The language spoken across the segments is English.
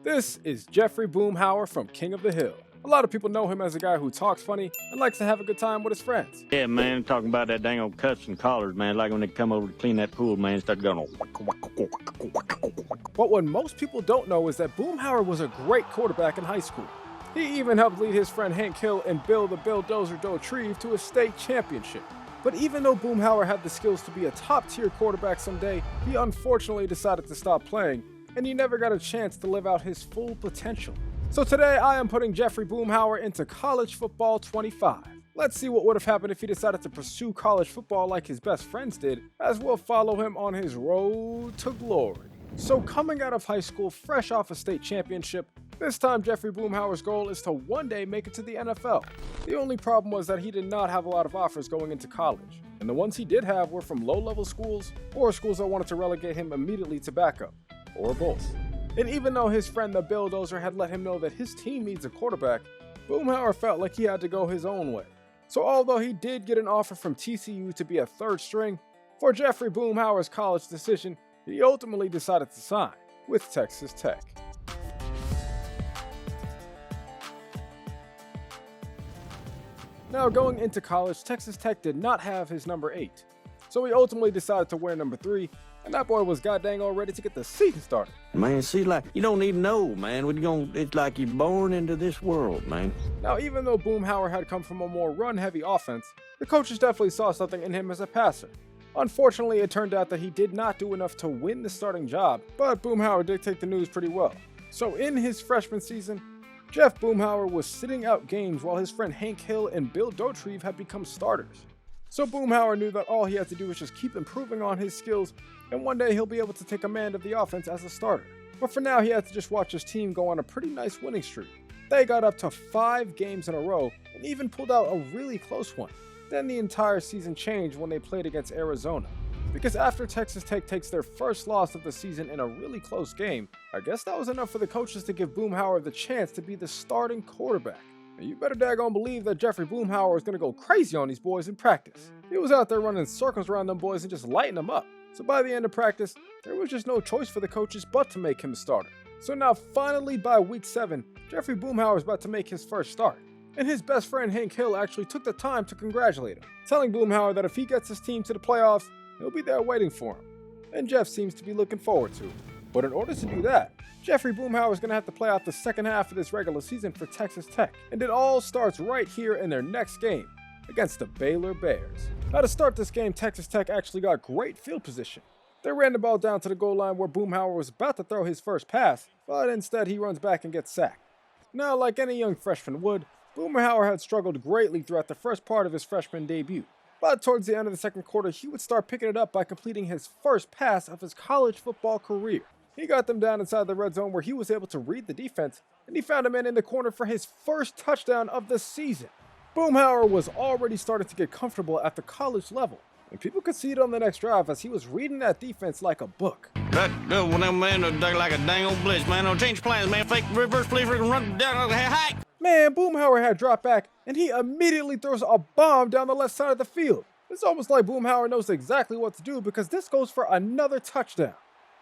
This is Jeffery Boomhauer from King of the Hill. A lot of people know him as a guy who talks funny and likes to have a good time with his friends. Yeah, man, talking about that dang old cuts and collars, man, like when they come over to clean that pool, man, start going. But what most people don't know is that Boomhauer was a great quarterback in high school. He even helped lead his friend Hank Hill and Bill the Bulldozer Dotrieve to a state championship. But even though Boomhauer had the skills to be a top-tier quarterback someday, he unfortunately decided to stop playing, and he never got a chance to live out his full potential. So today I am putting Jeffery Boomhauer into College Football 25. Let's see what would have happened if he decided to pursue college football like his best friends did, as we'll follow him on his road to glory. So coming out of high school, fresh off a state championship, this time Jeffery Boomhauer's goal is to one day make it to the NFL. The only problem was that he did not have a lot of offers going into college, and the ones he did have were from low-level schools or schools that wanted to relegate him immediately to backup, or both. And even though his friend the Bulldozer had let him know that his team needs a quarterback, Boomhauer felt like he had to go his own way. So although he did get an offer from TCU to be a third string, for Jeffery Boomhauer's college decision, he ultimately decided to sign with Texas Tech. Now going into college, Texas Tech did not have his number 8, so he ultimately decided to wear number 3, and that boy was goddamn all ready to get the season started. Man, see, like, you don't even know, man. It's like you're born into this world, man. Now, even though Boomhauer had come from a more run-heavy offense, the coaches definitely saw something in him as a passer. Unfortunately, it turned out that he did not do enough to win the starting job, but Boomhauer did take the news pretty well. So in his freshman season, Jeff Boomhauer was sitting out games while his friend Hank Hill and Bill Dotrieve had become starters. So Boomhauer knew that all he had to do was just keep improving on his skills, and one day he'll be able to take command of the offense as a starter. But for now, he had to just watch his team go on a pretty nice winning streak. They got up to 5 games in a row and even pulled out a really close one. Then the entire season changed when they played against Arizona. Because after Texas Tech takes their first loss of the season in a really close game, I guess that was enough for the coaches to give Boomhauer the chance to be the starting quarterback. And you better daggone believe that Jeffery Boomhauer was going to go crazy on these boys in practice. He was out there running circles around them boys and just lighting them up. So by the end of practice, there was just no choice for the coaches but to make him the starter. So now finally by week 7, Jeffery Boomhauer is about to make his first start. And his best friend Hank Hill actually took the time to congratulate him, telling Boomhauer that if he gets his team to the playoffs, he'll be there waiting for him. And Jeff seems to be looking forward to it. But in order to do that, Jeffery Boomhauer is going to have to play out the second half of this regular season for Texas Tech. And it all starts right here in their next game against the Baylor Bears. Now to start this game, Texas Tech actually got great field position. They ran the ball down to the goal line where Boomhauer was about to throw his first pass, but instead he runs back and gets sacked. Now, like any young freshman would, Boomhauer had struggled greatly throughout the first part of his freshman debut. But towards the end of the second quarter, he would start picking it up by completing his first pass of his college football career. He got them down inside the red zone where he was able to read the defense, and he found a man in the corner for his first touchdown of the season. Boomhauer was already starting to get comfortable at the college level, and people could see it on the next drive as he was reading that defense like a book. That one, man, like a dang old blitz, man. Don't change plans, man. Fake reverse play, freaking run down, hike. Man, Boomhauer had dropped back, and he immediately throws a bomb down the left side of the field. It's almost like Boomhauer knows exactly what to do because this goes for another touchdown.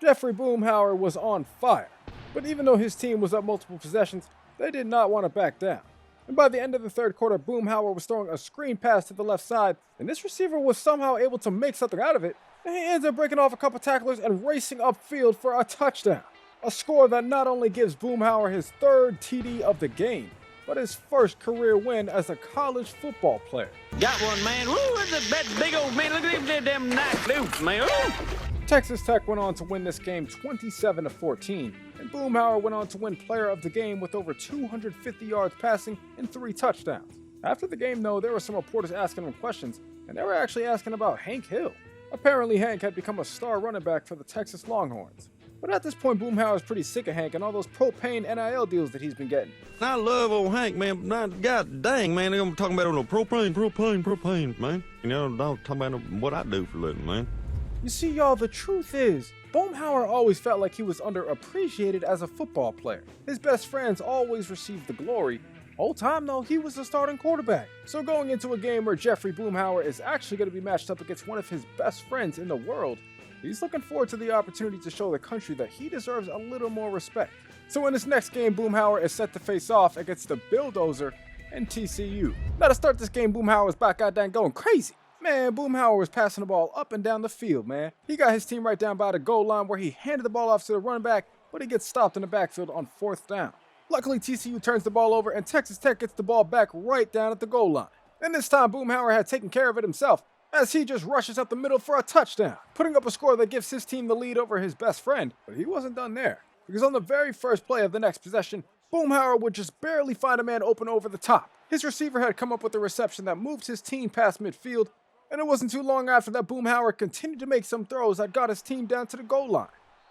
Jeffery Boomhauer was on fire, but even though his team was up multiple possessions, they did not want to back down. And by the end of the third quarter, Boomhauer was throwing a screen pass to the left side, and this receiver was somehow able to make something out of it, and he ends up breaking off a couple tacklers and racing upfield for a touchdown. A score that not only gives Boomhauer his 3rd TD of the game, but his first career win as a college football player. Got one, man. Woo, that big old man. Look at them damn nice dudes, man. Woo. Texas Tech went on to win this game 27-14, and Boomhauer went on to win player of the game with over 250 yards passing and 3 touchdowns. After the game, though, there were some reporters asking him questions, and they were actually asking about Hank Hill. Apparently, Hank had become a star running back for the Texas Longhorns. But at this point, Boomhauer is pretty sick of Hank and all those propane NIL deals that he's been getting. I love old Hank, man. God dang, man, they're talking about propane, man. You know, don't talk about what I do for a living, man. You see, y'all, the truth is, Boomhauer always felt like he was underappreciated as a football player. His best friends always received the glory. Whole time, though, he was the starting quarterback. So going into a game where Jeffery Boomhauer is actually going to be matched up against one of his best friends in the world, he's looking forward to the opportunity to show the country that he deserves a little more respect. So in this next game, Boomhower is set to face off against the Bulldozer and TCU. Now to start this game, Boomhower was back out there going crazy. Man, Boomhower was passing the ball up and down the field, man. He got his team right down by the goal line where he handed the ball off to the running back, but he gets stopped in the backfield on 4th down. Luckily, TCU turns the ball over and Texas Tech gets the ball back right down at the goal line. And this time, Boomhower had taken care of it himself as he just rushes up the middle for a touchdown, putting up a score that gives his team the lead over his best friend. But he wasn't done there, because on the very first play of the next possession, Boomhower would just barely find a man open over the top. His receiver had come up with a reception that moved his team past midfield, and it wasn't too long after that Boomhower continued to make some throws that got his team down to the goal line.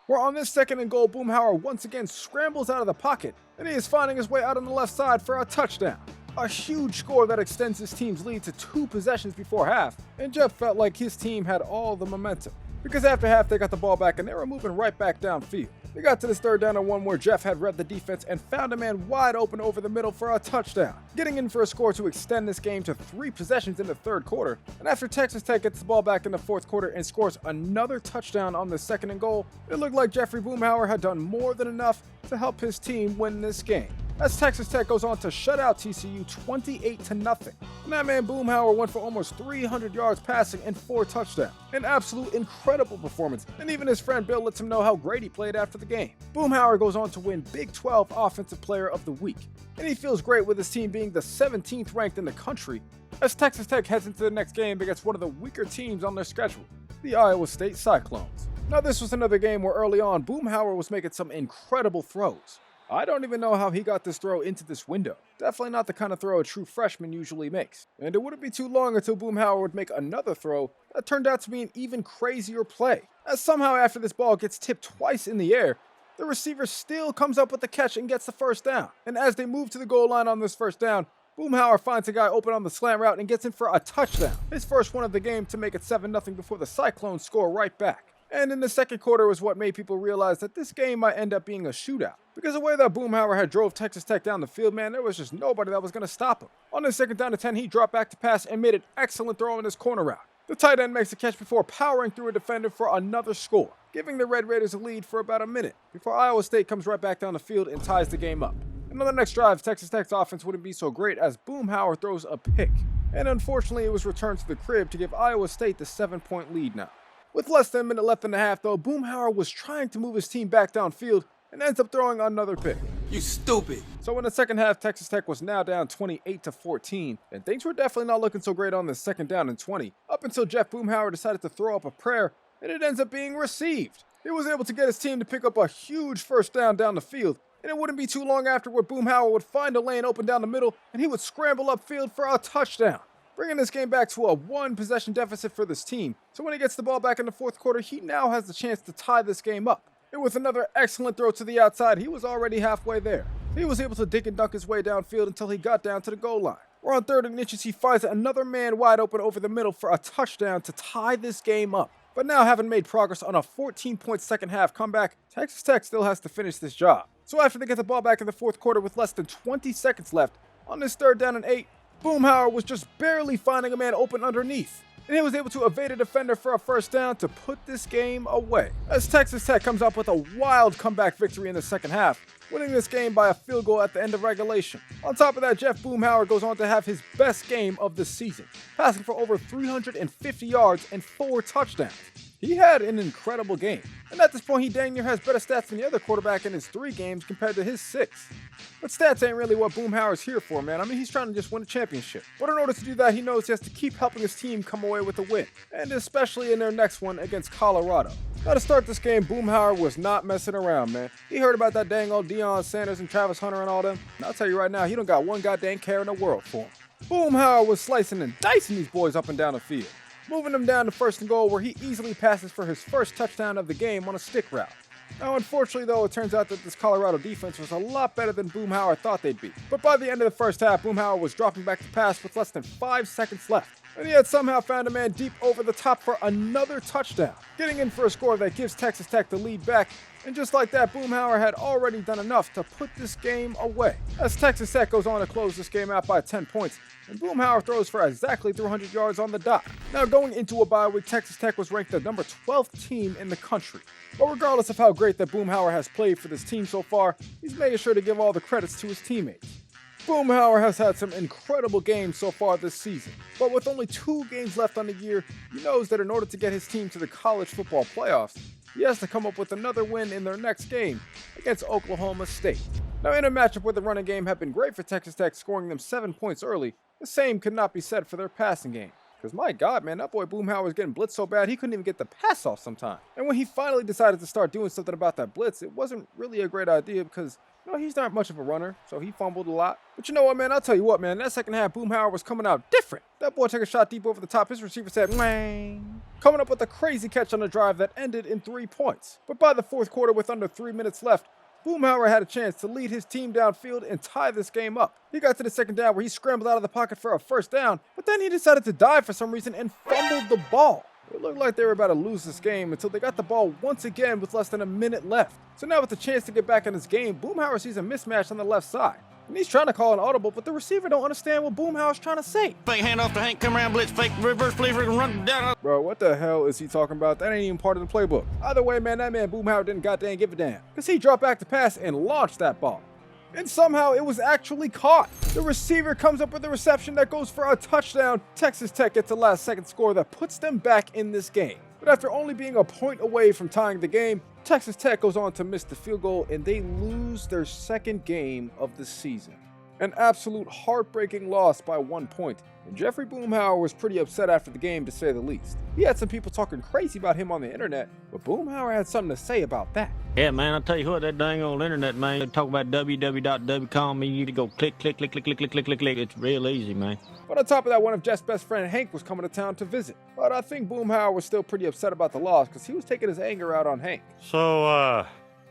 Where on this 2nd and goal, Boomhower once again scrambles out of the pocket, and he is finding his way out on the left side for a touchdown. A huge score that extends his team's lead to 2 possessions before half, and Jeff felt like his team had all the momentum, because after half they got the ball back and they were moving right back downfield. They got to this 3rd down and 1 where Jeff had read the defense and found a man wide open over the middle for a touchdown, getting in for a score to extend this game to 3 possessions in the 3rd quarter. And after Texas Tech gets the ball back in the 4th quarter and scores another touchdown on the 2nd and goal, it looked like Jeffery Boomhauer had done more than enough to help his team win this game, as Texas Tech goes on to shut out TCU 28-0. And that man Boomhower went for almost 300 yards passing and 4 touchdowns. An absolute incredible performance, and even his friend Bill lets him know how great he played after the game. Boomhower goes on to win Big 12 Offensive Player of the Week, and he feels great with his team being the 17th ranked in the country, as Texas Tech heads into the next game against one of the weaker teams on their schedule, the Iowa State Cyclones. Now this was another game where early on Boomhower was making some incredible throws. I don't even know how he got this throw into this window. Definitely not the kind of throw a true freshman usually makes. And it wouldn't be too long until Boomhower would make another throw that turned out to be an even crazier play, as somehow after this ball gets tipped twice in the air, the receiver still comes up with the catch and gets the 1st down. And as they move to the goal line on this 1st down, Boomhower finds a guy open on the slant route and gets in for a touchdown, his first one of the game to make it 7-0 before the Cyclones score right back. And in the 2nd quarter was what made people realize that this game might end up being a shootout, because the way that Boomhower had drove Texas Tech down the field, man, there was just nobody that was going to stop him. On the 2nd down and 10, he dropped back to pass and made an excellent throw in his corner route. The tight end makes a catch before powering through a defender for another score, giving the Red Raiders a lead for about a minute, before Iowa State comes right back down the field and ties the game up. And on the next drive, Texas Tech's offense wouldn't be so great as Boomhower throws a pick, and unfortunately it was returned to the crib to give Iowa State the 7-point lead now. With less than a minute left in the half, though, Boomhower was trying to move his team back downfield and ends up throwing another pick. You stupid. So in the 2nd half, Texas Tech was now down 28-14, and things were definitely not looking so great on the 2nd down and 20, up until Jeff Boomhower decided to throw up a prayer, and it ends up being received. He was able to get his team to pick up a huge 1st down the field, and it wouldn't be too long after where Boomhower would find a lane open down the middle, and he would scramble upfield for a touchdown, bringing this game back to a 1-possession deficit for this team. So when he gets the ball back in the 4th quarter, he now has the chance to tie this game up. And with another excellent throw to the outside, he was already halfway there. He was able to dig and dunk his way downfield until he got down to the goal line, where on 3rd and inches he finds another man wide open over the middle for a touchdown to tie this game up. But now, having made progress on a 14-point 2nd half comeback, Texas Tech still has to finish this job. So after they get the ball back in the 4th quarter with less than 20 seconds left, on this 3rd down and 8, Boomhower was just barely finding a man open underneath, and he was able to evade a defender for a 1st down to put this game away, as Texas Tech comes up with a wild comeback victory in the 2nd half, winning this game by a field goal at the end of regulation. On top of that, Jeff Boomhower goes on to have his best game of the season, passing for over 350 yards and 4 touchdowns. He had an incredible game, and at this point he dang near has better stats than the other quarterback in his 3 games compared to his 6. But stats ain't really what Boomhower's here for, man. I mean, he's trying to just win a championship. But in order to do that, he knows he has to keep helping his team come away with a win, and especially in their next one against Colorado. Now to start this game, Boomhower was not messing around, man. He heard about that dang old Deion Sanders and Travis Hunter and all them, and I'll tell you right now, he don't got one goddamn care in the world for him. Boomhower was slicing and dicing these boys up and down the field, moving them down to 1st and goal where he easily passes for his first touchdown of the game on a stick route. Now, unfortunately, though, it turns out that this Colorado defense was a lot better than Boomhower thought they'd be. But by the end of the 1st half, Boomhower was dropping back to pass with less than 5 seconds left. and he had somehow found a man deep over the top for another touchdown, getting in for a score that gives Texas Tech the lead back. And just like that, Boomhower had already done enough to put this game away, as Texas Tech goes on to close this game out by 10 points, and Boomhower throws for exactly 300 yards on the dot. Now, going into a bye week, Texas Tech was ranked the number 12th team in the country. But regardless of how great that Boomhower has played for this team so far, he's making sure to give all the credits to his teammates. Boomhower has had some incredible games so far this season, but with only 2 games left on the year, he knows that in order to get his team to the college football playoffs, he has to come up with another win in their next game against Oklahoma State. Now, in a matchup where the running game had been great for Texas Tech, scoring them 7 points early, the same could not be said for their passing game. Because my God, man, that boy Boomhower was getting blitzed so bad he couldn't even get the pass off sometimes. And when he finally decided to start doing something about that blitz, it wasn't really a great idea because, he's not much of a runner, so he fumbled a lot. But you know what, man, I'll tell you what, man, that second half Boomhower was coming out different. That boy took a shot deep over the top, his receiver said, "Wang," coming up with a crazy catch on the drive that ended in 3 points. But by the fourth quarter with under 3 minutes left, Boomhower had a chance to lead his team downfield and tie this game up. He got to the second down where he scrambled out of the pocket for a first down, but then he decided to dive for some reason and fumbled the ball. It looked like they were about to lose this game until they got the ball once again with less than a minute left. So now with the chance to get back in this game, Boomhower sees a mismatch on the left side. And he's trying to call an audible, but the receiver don't understand what Boomhower's trying to say. Fake handoff to Hank, come around, blitz, fake reverse flea and run down. Bro, what the hell is he talking about? That ain't even part of the playbook. Either way, man, that man Boomhower didn't goddamn give a damn, because he dropped back to pass and launched that ball. And somehow it was actually caught. The receiver comes up with a reception that goes for a touchdown. Texas Tech gets a last-second score that puts them back in this game. But after only being a point away from tying the game, Texas Tech goes on to miss the field goal and they lose their second game of the season. An absolute heartbreaking loss by 1 point, and Jeffery Boomhauer was pretty upset after the game, to say the least. He had some people talking crazy about him on the internet, but Boomhauer had something to say about that. Yeah, man, I'll tell you what, that dang old internet, man, they talk about www.wcom, you need to go click. It's real easy, man. But on top of that, one of Jeff's best friend, Hank, was coming to town to visit. But I think Boomhauer was still pretty upset about the loss because he was taking his anger out on Hank. So,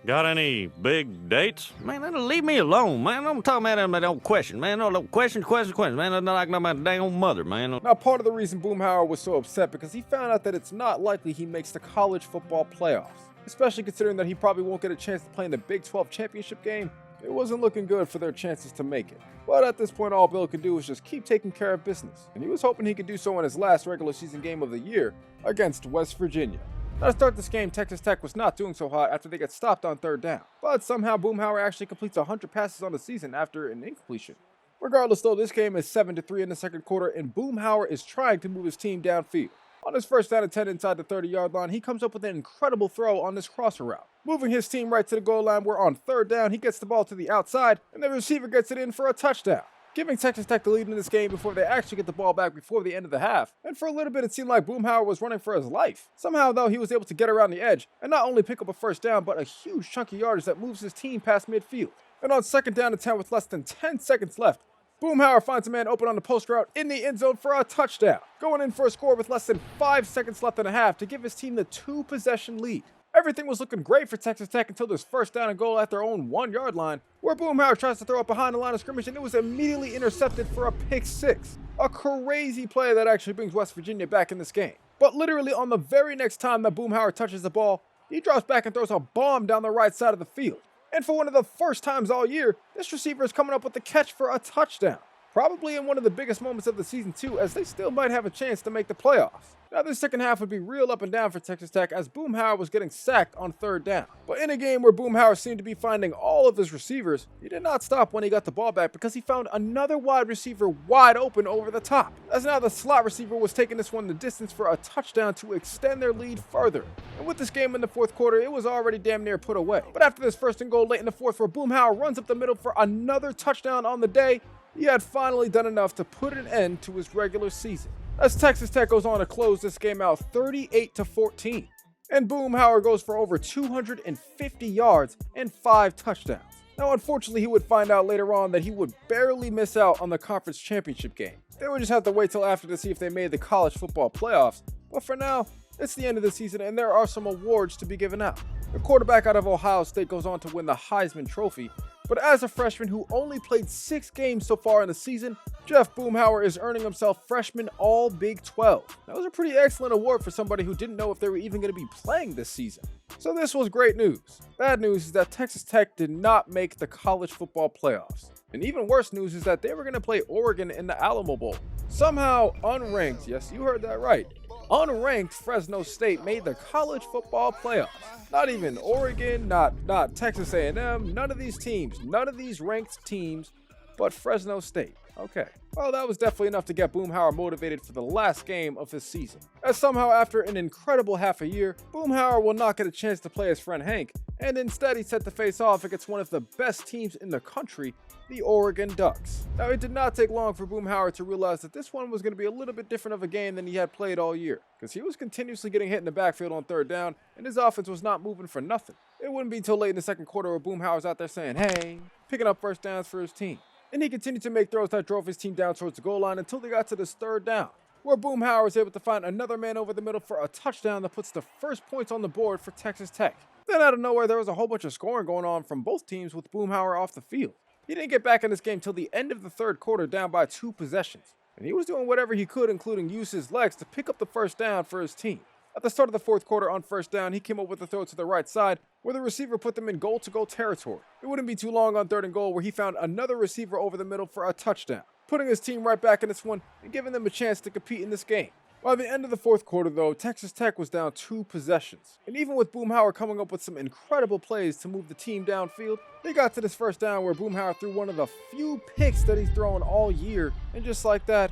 got any big dates? Man, that'll leave me alone, man. I'm talking about that old question, man. No, question, man. I'm not like my dang old mother, man. Now, part of the reason Boomhauer was so upset because he found out that it's not likely he makes the college football playoffs. Especially considering that he probably won't get a chance to play in the Big 12 championship game. It wasn't looking good for their chances to make it. But at this point, all Bill could do was just keep taking care of business. And he was hoping he could do so in his last regular season game of the year against West Virginia. Now, to start this game, Texas Tech was not doing so hot after they get stopped on third down. But somehow Boomhauer actually completes 100 passes on the season after an incompletion. Regardless though, this game is 7-3 in the second quarter and Boomhauer is trying to move his team downfield. On his first down and 10 inside the 30-yard line, he comes up with an incredible throw on this crosser route, moving his team right to the goal line where on third down he gets the ball to the outside and the receiver gets it in for a touchdown, giving Texas Tech the lead in this game before they actually get the ball back before the end of the half. And for a little bit it seemed like Boomhauer was running for his life. Somehow though, he was able to get around the edge and not only pick up a first down but a huge chunk of yardage that moves his team past midfield. And on second down and 10 with less than 10 seconds left, Boomhauer finds a man open on the post route in the end zone for a touchdown, going in for a score with less than 5 seconds left in the half to give his team the 2-possession lead. Everything was looking great for Texas Tech until this first down and goal at their own 1-yard line, where Boomhauer tries to throw it behind the line of scrimmage and it was immediately intercepted for a pick six. A crazy play that actually brings West Virginia back in this game. But literally on the very next time that Boomhauer touches the ball, he drops back and throws a bomb down the right side of the field. And for one of the first times all year, this receiver is coming up with the catch for a touchdown. Probably in one of the biggest moments of the season too, as they still might have a chance to make the playoffs. Now this second half would be real up and down for Texas Tech as Boomhauer was getting sacked on third down. But in a game where Boomhauer seemed to be finding all of his receivers, he did not stop when he got the ball back because he found another wide receiver wide open over the top. As now the slot receiver was taking this one the distance for a touchdown to extend their lead further. And with this game in the fourth quarter, it was already damn near put away. But after this first and goal late in the fourth where Boomhauer runs up the middle for another touchdown on the day, he had finally done enough to put an end to his regular season, as Texas Tech goes on to close this game out 38-14. And Boomhauer goes for over 250 yards and 5 touchdowns. Now, unfortunately, he would find out later on that he would barely miss out on the conference championship game. They would just have to wait till after to see if they made the college football playoffs. But for now, it's the end of the season and there are some awards to be given out. The quarterback out of Ohio State goes on to win the Heisman Trophy, But as a freshman who only played 6 games so far in the season, Jeff Boomhauer is earning himself Freshman All Big 12. That was a pretty excellent award for somebody who didn't know if they were even going to be playing this season. So this was great news. Bad news is that Texas Tech did not make the college football playoffs. And even worse news is that they were going to play Oregon in the Alamo Bowl. Somehow, unranked, yes, you heard that right, unranked Fresno State made the college football playoffs. Not even Oregon, not Texas A&M, none of these teams, none of these ranked teams, but Fresno State. Okay, well, that was definitely enough to get Boomhauer motivated for the last game of his season. As somehow after an incredible half a year, Boomhauer will not get a chance to play his friend Hank, and instead he's set to face off against one of the best teams in the country, the Oregon Ducks. Now, it did not take long for Boomhauer to realize that this one was going to be a little bit different of a game than he had played all year, because he was continuously getting hit in the backfield on third down, and his offense was not moving for nothing. It wouldn't be until late in the second quarter where Boomhauer's out there saying, hey, picking up first downs for his team. And he continued to make throws that drove his team down towards the goal line until they got to this third down, where Boomhauer was able to find another man over the middle for a touchdown that puts the first points on the board for Texas Tech. Then out of nowhere, there was a whole bunch of scoring going on from both teams with Boomhauer off the field. He didn't get back in this game till the end of the third quarter, down by 2 possessions. And he was doing whatever he could, including use his legs to pick up the first down for his team. At the start of the fourth quarter on first down, he came up with a throw to the right side where the receiver put them in goal-to-goal territory. It wouldn't be too long on third and goal where he found another receiver over the middle for a touchdown, putting his team right back in this one and giving them a chance to compete in this game. By the end of the fourth quarter, though, Texas Tech was down 2 possessions. And even with Boomhauer coming up with some incredible plays to move the team downfield, they got to this first down where Boomhauer threw one of the few picks that he's thrown all year, and just like that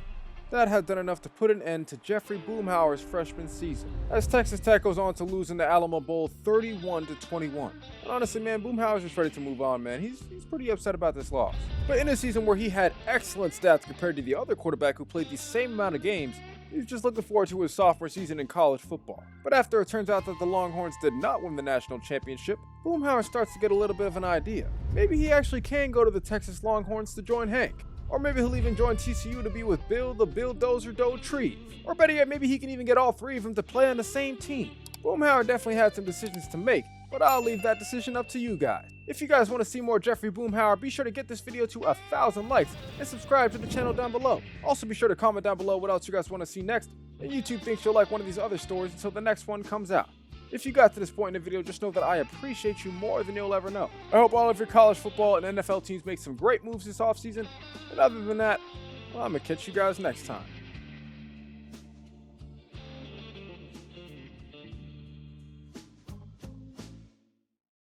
had done enough to put an end to Jeffery Boomhauer's freshman season, as Texas Tech goes on to lose in the Alamo Bowl 31-21. And honestly, man, Boomhauer's just ready to move on, man. He's pretty upset about this loss. But in a season where he had excellent stats compared to the other quarterback who played the same amount of games, he's just looking forward to his sophomore season in college football. But after it turns out that the Longhorns did not win the national championship, Boomhauer starts to get a little bit of an idea. Maybe he actually can go to the Texas Longhorns to join Hank. Or maybe he'll even join TCU to be with Bill the Bulldozer Dotrieve. Or better yet, maybe he can even get all 3 of them to play on the same team. Boomhauer definitely had some decisions to make, but I'll leave that decision up to you guys. If you guys want to see more Jeffery Boomhauer, be sure to get this video to 1,000 likes and subscribe to the channel down below. Also be sure to comment down below what else you guys want to see next, and YouTube thinks you'll like one of these other stories until the next one comes out. If you got to this point in the video, just know that I appreciate you more than you'll ever know. I hope all of your college football and NFL teams make some great moves this offseason, and other than that, well, I'm going to catch you guys next time.